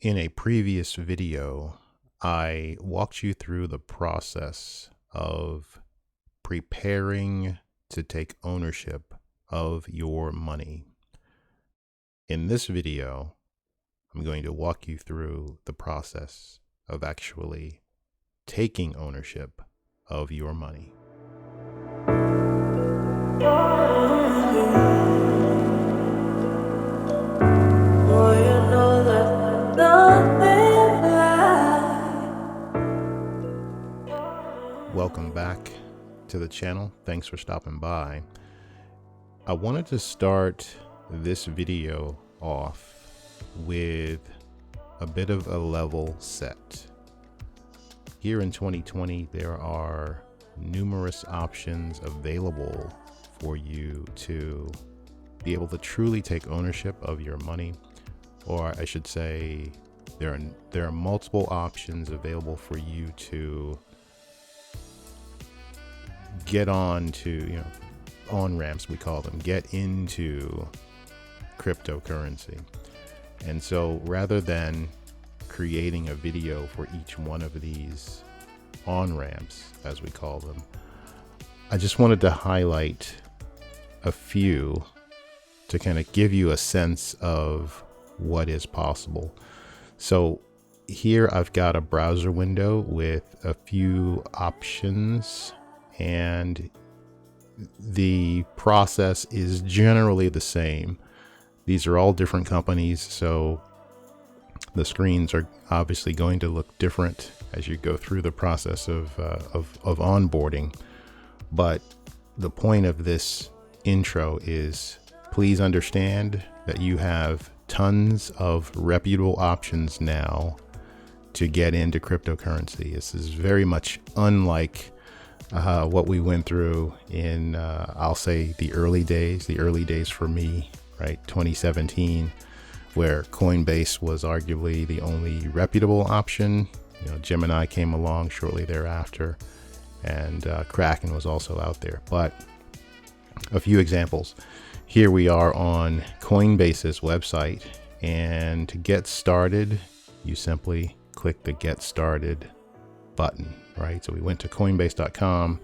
In a previous video, I walked you through the process of preparing to take ownership of your money. In this video, I'm going to walk you through the process of actually taking ownership of your money. Welcome back to the channel. Thanks for stopping by. I wanted to start this video off with a bit of a level set. Here in 2020, there are numerous options available for you to be able to truly take ownership of your money, or I should say there are multiple options available for you to get on to, on-ramps, we call them, get into cryptocurrency. And so rather than creating a video for each one of these on-ramps, as we call them, I just wanted to highlight a few to kind of give you a sense of what is possible. So here I've got a browser window with a few options, and the process is generally the same. These are all different companies, so the screens are obviously going to look different as you go through the process of onboarding. But the point of this intro is, please understand that you have tons of reputable options now to get into cryptocurrency. This is very much unlike what we went through in, I'll say, the early days for me, right? 2017, where Coinbase was arguably the only reputable option. Gemini came along shortly thereafter, and Kraken was also out there. But a few examples. Here we are on Coinbase's website, and to get started, you simply click the Get Started button, right? So we went to coinbase.com,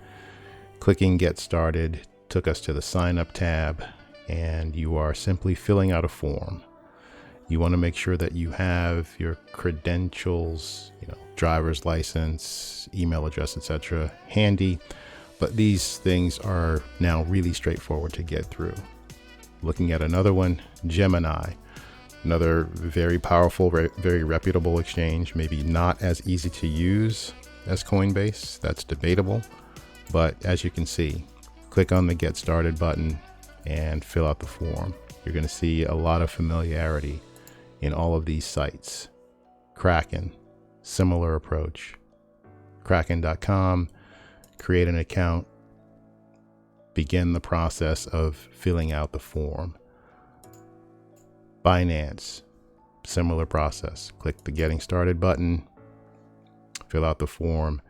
clicking Get Started took us to the Sign Up tab, and you are simply filling out a form. You want to make sure that you have your credentials, driver's license, email address, etc., handy. But these things are now really straightforward to get through. Looking at another one, Gemini, another very powerful, very reputable exchange, maybe not as easy to use as Coinbase. That's debatable. But as you can see, click on the Get Started button and fill out the form. You're going to see a lot of familiarity in all of these sites. Kraken, similar approach. Kraken.com, create an account, begin the process of filling out the form. Binance, similar process. Click the Getting Started button, fill out the form,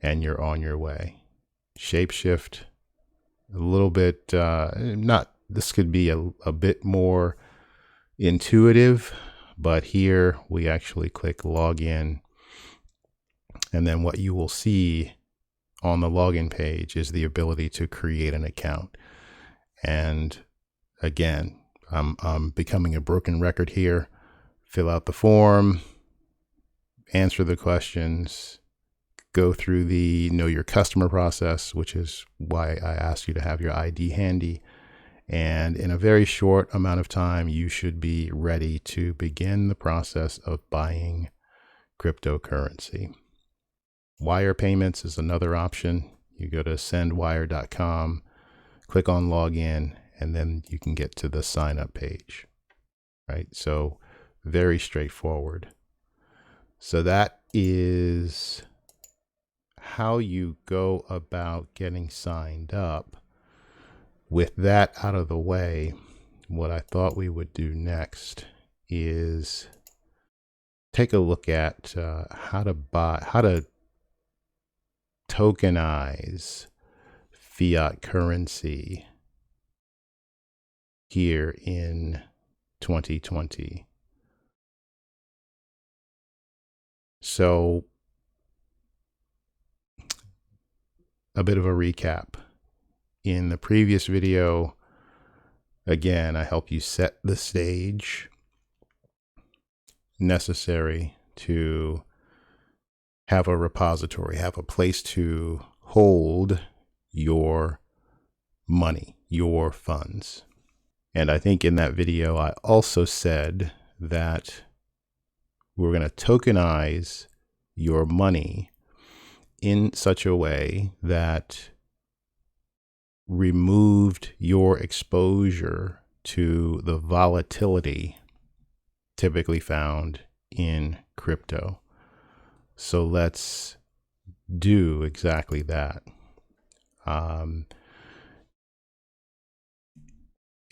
and you're on your way. Shapeshift, a little bit, this could be a bit more intuitive, but here we actually click Login, and then what you will see on the login page is the ability to create an account. And again, I'm becoming a broken record here. Fill out the form, answer the questions, go through the Know Your Customer process, which is why I asked you to have your ID handy. And in a very short amount of time, you should be ready to begin the process of buying cryptocurrency. Wire payments is another option. You go to sendwire.com, click on Login, and then you can get to the sign up page, right? So very straightforward. So that is how you go about getting signed up. With that out of the way, what I thought we would do next is take a look at how to tokenize fiat currency here in 2020. So a bit of a recap. In the previous video, again, I help you set the stage necessary to have a repository, have a place to hold your money, your funds. And I think in that video, I also said that we're going to tokenize your money in such a way that removed your exposure to the volatility typically found in crypto. So let's do exactly that.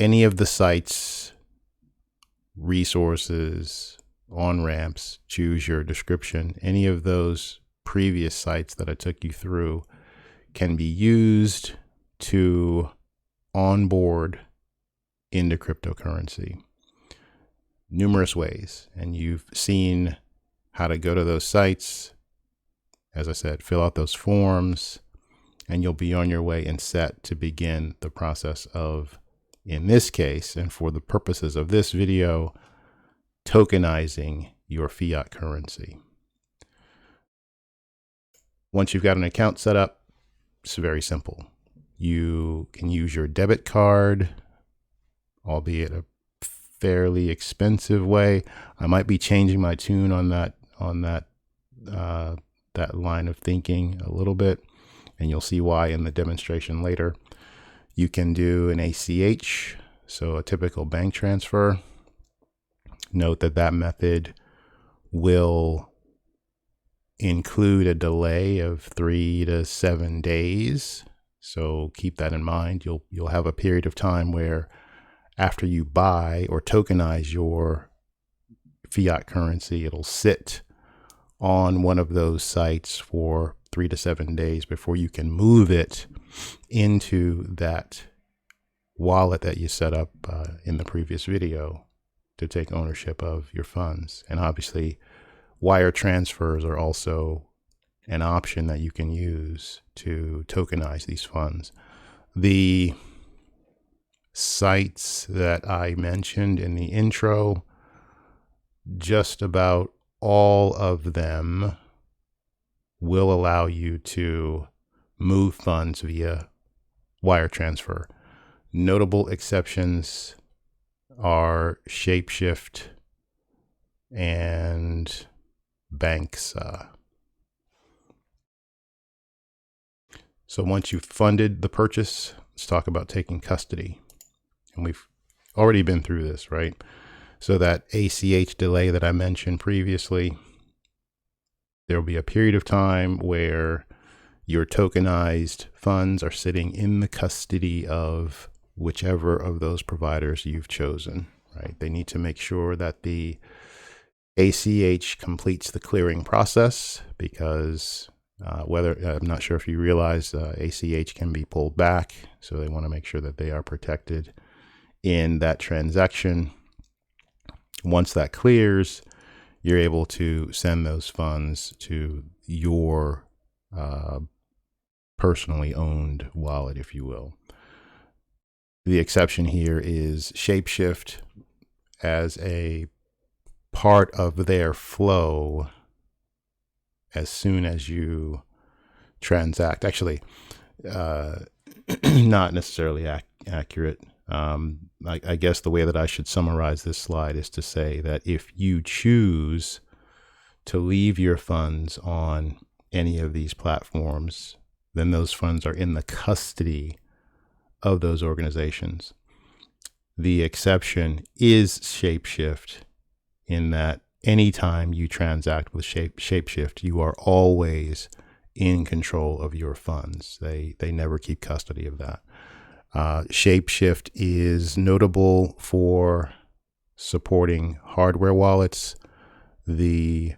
Any of the sites, resources, on-ramps, choose your description, any of those previous sites that I took you through can be used to onboard into cryptocurrency. Numerous ways, and you've seen how to go to those sites. As I said, fill out those forms, and you'll be on your way and set to begin the process of, in this case, and for the purposes of this video, tokenizing your fiat currency. Once you've got an account set up, it's very simple. You can use your debit card, albeit a fairly expensive way. I might be changing my tune on that line of thinking a little bit, and you'll see why in the demonstration later. You can do an ACH, so a typical bank transfer. Note that that method will include a delay of 3 to 7 days. So keep that in mind. You'll have a period of time where after you buy or tokenize your fiat currency, it'll sit on one of those sites for 3 to 7 days before you can move it into that wallet that you set up in the previous video to take ownership of your funds. And obviously, wire transfers are also an option that you can use to tokenize these funds. The sites that I mentioned in the intro, just about all of them will allow you to move funds via wire transfer. Notable exceptions are Shapeshift and banks. So once you've funded the purchase, let's talk about taking custody. And we've already been through this, right? So that ACH delay that I mentioned previously, there will be a period of time where your tokenized funds are sitting in the custody of whichever of those providers you've chosen, right? They need to make sure that the ACH completes the clearing process, because I'm not sure if you realize ACH can be pulled back. So they want to make sure that they are protected in that transaction. Once that clears, you're able to send those funds to your personally owned wallet, if you will. The exception here is Shapeshift. As a part of their flow, as soon as you transact, actually not necessarily accurate. I guess the way that I should summarize this slide is to say that if you choose to leave your funds on any of these platforms, then those funds are in the custody of those organizations. The exception is Shapeshift, in that anytime you transact with Shapeshift, you are always in control of your funds. They never keep custody of that. Shapeshift is notable for supporting hardware wallets. The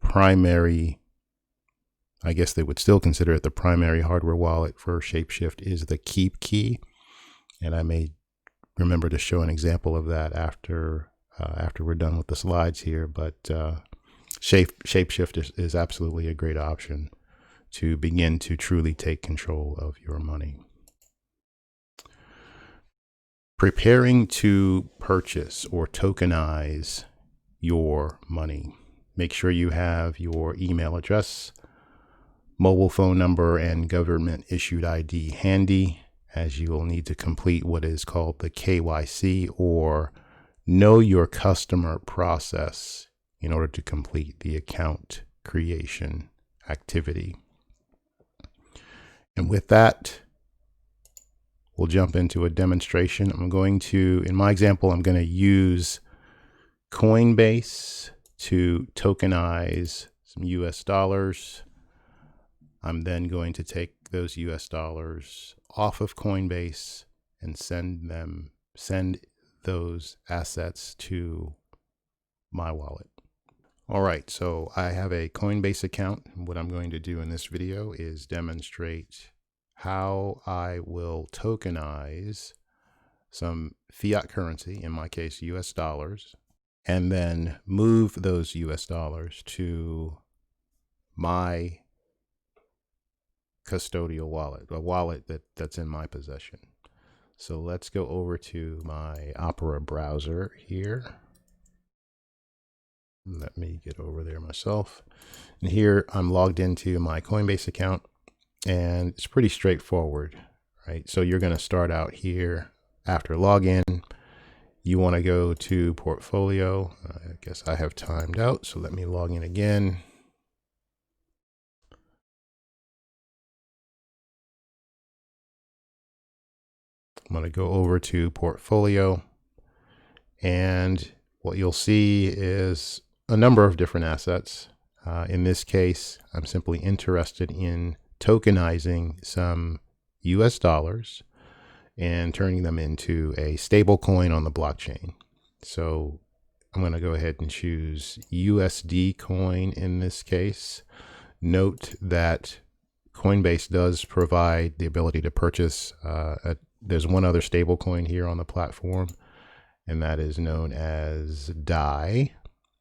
primary, I guess they would still consider it the primary hardware wallet for Shapeshift, is the Keep key. And I may remember to show an example of that after we're done with the slides here. But Shapeshift is absolutely a great option to begin to truly take control of your money. Preparing to purchase or tokenize your money. Make sure you have your email address, mobile phone number, and government issued ID handy, as you will need to complete what is called the KYC, or Know Your Customer process, in order to complete the account creation activity. And with that, we'll jump into a demonstration. In my example, I'm going to use Coinbase to tokenize some US dollars. I'm then going to take those US dollars off of Coinbase and send those assets to my wallet. All right, so I have a Coinbase account. What I'm going to do in this video is demonstrate how I will tokenize some fiat currency, in my case, US dollars, and then move those US dollars to my custodial wallet, a wallet that's in my possession. So let's go over to my Opera browser here. Let me get over there myself. And here I'm logged into my Coinbase account, and it's pretty straightforward, right? So you're going to start out here after login. You want to go to portfolio. I guess I have timed out, so let me log in again. I'm going to go over to portfolio, and what you'll see is a number of different assets. In this case, I'm simply interested in tokenizing some US dollars and turning them into a stable coin on the blockchain. So I'm going to go ahead and choose USD coin in this case. Note that Coinbase does provide the ability to purchase there's one other stable coin here on the platform, and that is known as DAI.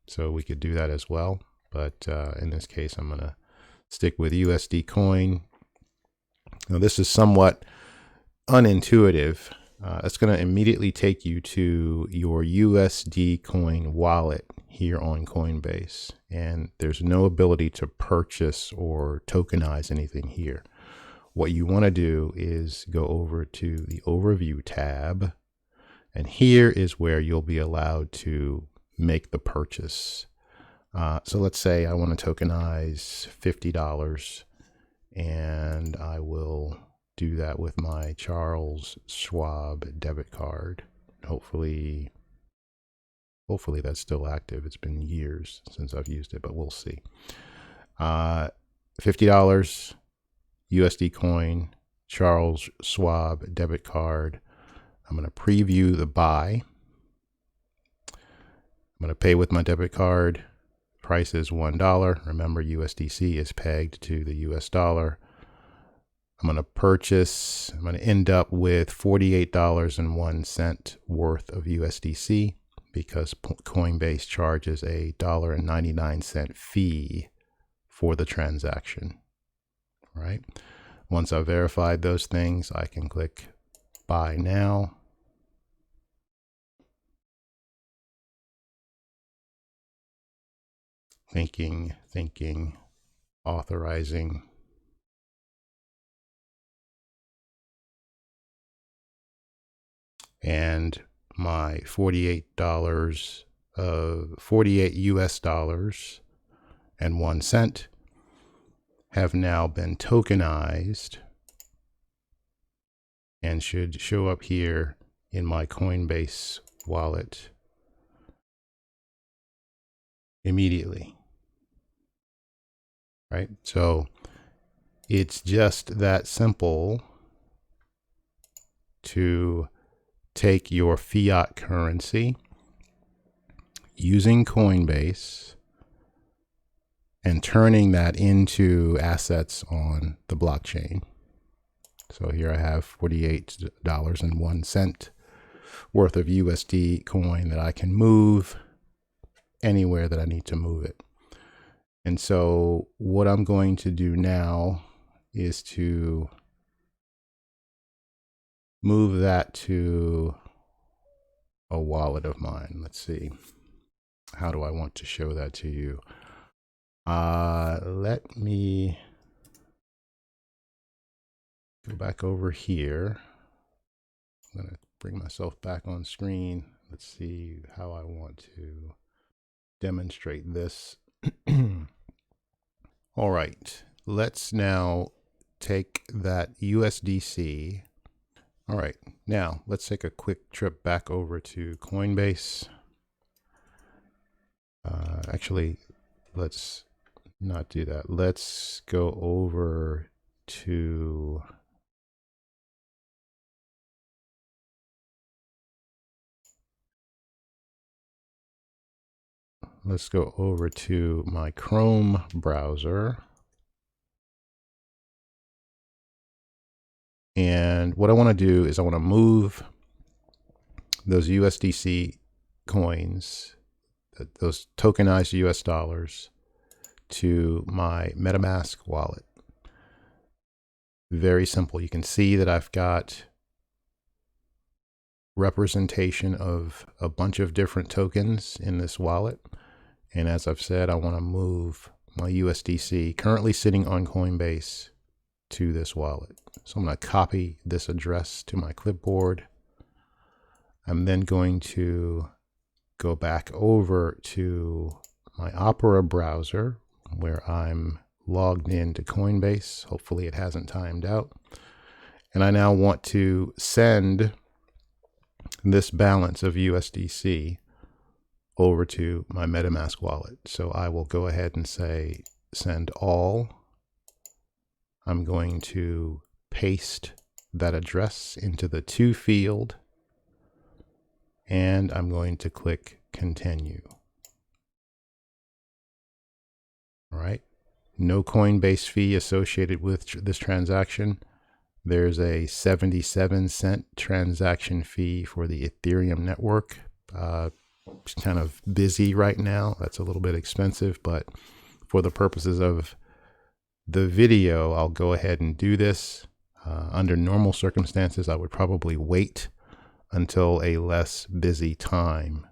So we could do that as well. But in this case, I'm going to stick with USD coin. Now, this is somewhat unintuitive. It's going to immediately take you to your USD coin wallet here on Coinbase. And there's no ability to purchase or tokenize anything here. What you want to do is go over to the Overview tab, and here is where you'll be allowed to make the purchase. So let's say I want to tokenize $50, and I will do that with my Charles Schwab debit card. Hopefully that's still active. It's been years since I've used it, but we'll see. $50. USD coin, Charles Schwab debit card. I'm going to preview the buy. I'm going to pay with my debit card. Price is $1. Remember, USDC is pegged to the US dollar. I'm going to purchase. I'm going to end up with $48.01 worth of USDC, because Coinbase charges a $1.99 fee for the transaction. Right. Once I've verified those things, I can click Buy Now. Thinking, authorizing. And my $48 US dollars and 1 cent have now been tokenized and should show up here in my Coinbase wallet immediately. Right? So it's just that simple to take your fiat currency using Coinbase and turning that into assets on the blockchain. So here I have $48.01 worth of USD coin that I can move anywhere that I need to move it. And so what I'm going to do now is to move that to a wallet of mine. Let's see. How do I want to show that to you? Let me go back over here. I'm going to bring myself back on screen. Let's see how I want to demonstrate this. All right, let's now take that USDC. All right, now let's take a quick trip back over to Coinbase. Actually, let's not do that. Let's go over to my Chrome browser. And what I want to do is I want to move those USDC coins, those tokenized US dollars, to my MetaMask wallet. Very simple. You can see that I've got representation of a bunch of different tokens in this wallet. And as I've said, I want to move my USDC currently sitting on Coinbase to this wallet. So I'm going to copy this address to my clipboard. I'm then going to go back over to my Opera browser where I'm logged into Coinbase. Hopefully it hasn't timed out. And I now want to send this balance of USDC over to my MetaMask wallet. So I will go ahead and say send all. I'm going to paste that address into the to field, and I'm going to click continue. All right. No Coinbase fee associated with this transaction. There's a 77-cent transaction fee for the Ethereum network. It's kind of busy right now. That's a little bit expensive, but for the purposes of the video, I'll go ahead and do this. Under normal circumstances, I would probably wait until a less busy time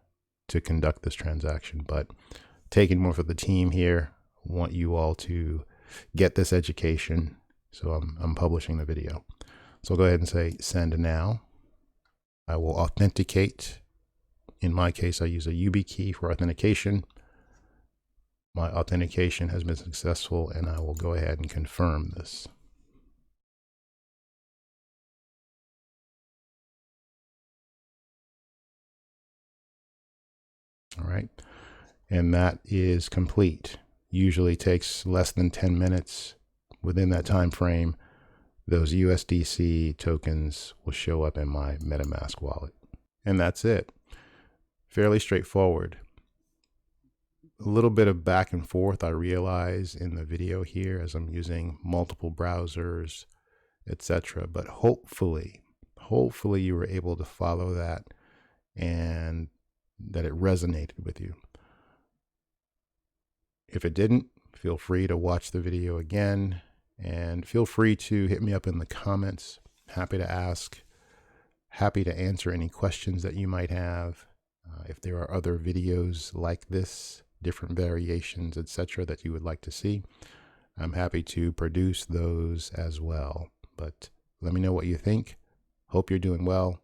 to conduct this transaction, but taking more for the team here, want you all to get this education. So I'm publishing the video. So I'll go ahead and say send now. I will authenticate. In my case, I use a YubiKey for authentication. My authentication has been successful, and I will go ahead and confirm this. All right, and that is complete. Usually takes less than 10 minutes. Within that time frame, those USDC tokens will show up in my MetaMask wallet. And that's it. Fairly straightforward. A little bit of back and forth, I realize, in the video here as I'm using multiple browsers, etc. But hopefully you were able to follow that and that it resonated with you. If it didn't, feel free to watch the video again, and feel free to hit me up in the comments. Happy to ask, happy to answer any questions that you might have. If there are other videos like this, different variations, etc., that you would like to see, I'm happy to produce those as well. But let me know what you think. Hope you're doing well.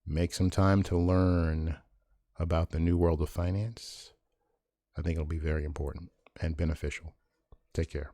Make some time to learn about the new world of finance. I think it'll be very important and beneficial. Take care.